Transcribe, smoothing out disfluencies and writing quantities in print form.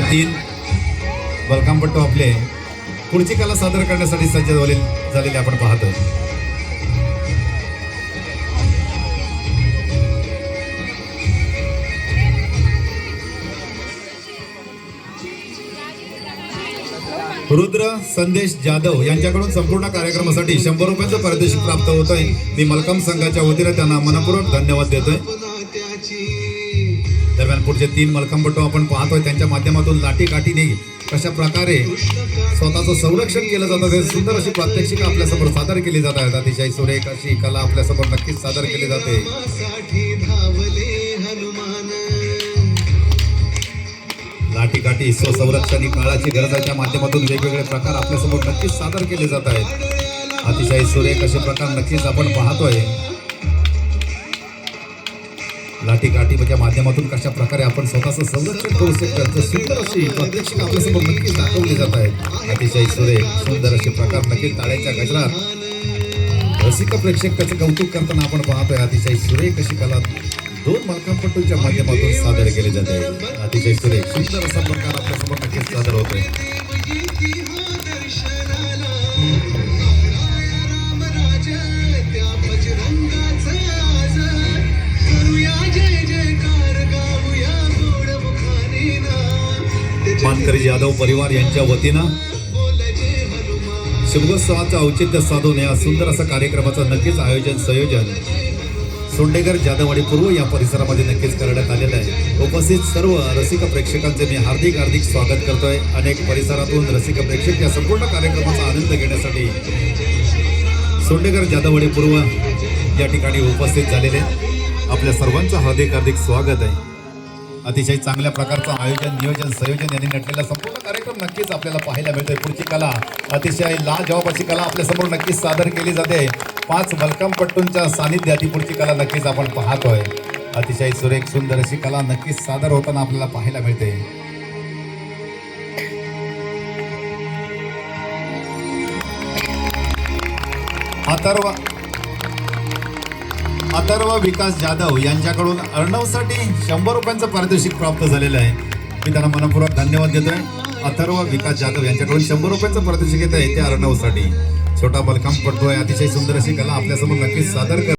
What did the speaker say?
तीन बलकामपट्टू आपले पुढची कला सादर करण्यासाठी सज्ज झालेले आपण पाहतो. रुद्र संदेश जाधव यांच्याकडून संपूर्ण कार्यक्रमासाठी 100 रुपयांचं पारितोषिक प्राप्त होत आहे. मी मलकाम संघाच्या वतीने त्यांना मनपूर्वक धन्यवाद देतोय. दरम्यान पुढचे 3 मलकामपट्टू आपण पाहतोय, त्यांच्या माध्यमातून लाठी काठीने कशा प्रकारे स्वतःचं संरक्षण केलं जातं हे सुंदर अशी प्रात्यक्षिक आपल्यासमोर सादर केली जात आहेत. अतिशय सुरेख अशी कला आपल्यासमोर नक्कीच सादर केली जाते. लाठी काठी स्वसंरक्षण ही काळाची गरज आहे, त्या माध्यमातून वेगवेगळे प्रकार आपल्यासमोर नक्कीच सादर केले जात आहेत. अतिशय सुरेख असे प्रकार नक्कीच आपण पाहतोय. लाठी काठीच्या माध्यमातून कशा प्रकारे आपण स्वतःचं संरक्षण करू शकतो सुंदर अशी प्रात्यक्षिक आपल्यासमोर नक्कीच दाखवली जात आहेत. अतिशय सुरेख सुंदर असे प्रकार नक्कीच टाळ्याच्या गजरात रसिक प्रेक्षक त्याचं कौतुक करताना आपण पाहतोय. अतिशय सुरेख अशी कला 2 मलकामपट्टूंच्या माध्यमातून सादर केले जाते. अतिशय सुरेख सुंदर असा प्रकार आपल्यासमोर नक्कीच सादर होतोय. मानकरी जाधव परिवार यांच्या वतीनं शिमगोत्सवाचं औचित्य साधून या सुंदर असं कार्यक्रमाचं नक्कीच संयोजन सोंडेगर जाधववाडी पूर्व या परिसरामध्ये नक्कीच करण्यात आलेलं आहे. उपस्थित सर्व रसिक प्रेक्षकांचे मी हार्दिक स्वागत करतोय. अनेक परिसरातून रसिक प्रेक्षक या संपूर्ण कार्यक्रमाचा आनंद घेण्यासाठी सोंडेगर जाधववाडी पूर्व या ठिकाणी उपस्थित झालेले आपल्या सर्वांचं हार्दिक स्वागत आहे. अतिशय चांगल्या प्रकारचं आयोजन नियोजन संयोजन यांनी नटलेला संपूर्ण कार्यक्रम नक्कीच आपल्याला पाहायला मिळतोय. पुढची कला अतिशय लाजवाब अशी कला आपल्यासमोर नक्कीच सादर केली जाते. 5 मलकामपट्टूंच्या सानिध्यात ही पुढची कला नक्कीच आपण पाहतोय. अतिशय सुरेख सुंदर अशी कला नक्कीच सादर होताना आपल्याला पाहायला मिळते. अथर्व विकास जाधव यांच्याकडून अर्णवसाठी 100 रुपयांचं पारितोषिक प्राप्त झालेलं आहे. मी त्यांना मनपूर्वक धन्यवाद देतोय. अथर्व विकास जाधव यांच्याकडून 100 रुपयांचं पारितोषिक येत आहे ते अर्णवसाठी. छोटा मलकामपट्टू आहे. अतिशय सुंदर अशी कला आपल्यासमोर नक्कीच सादर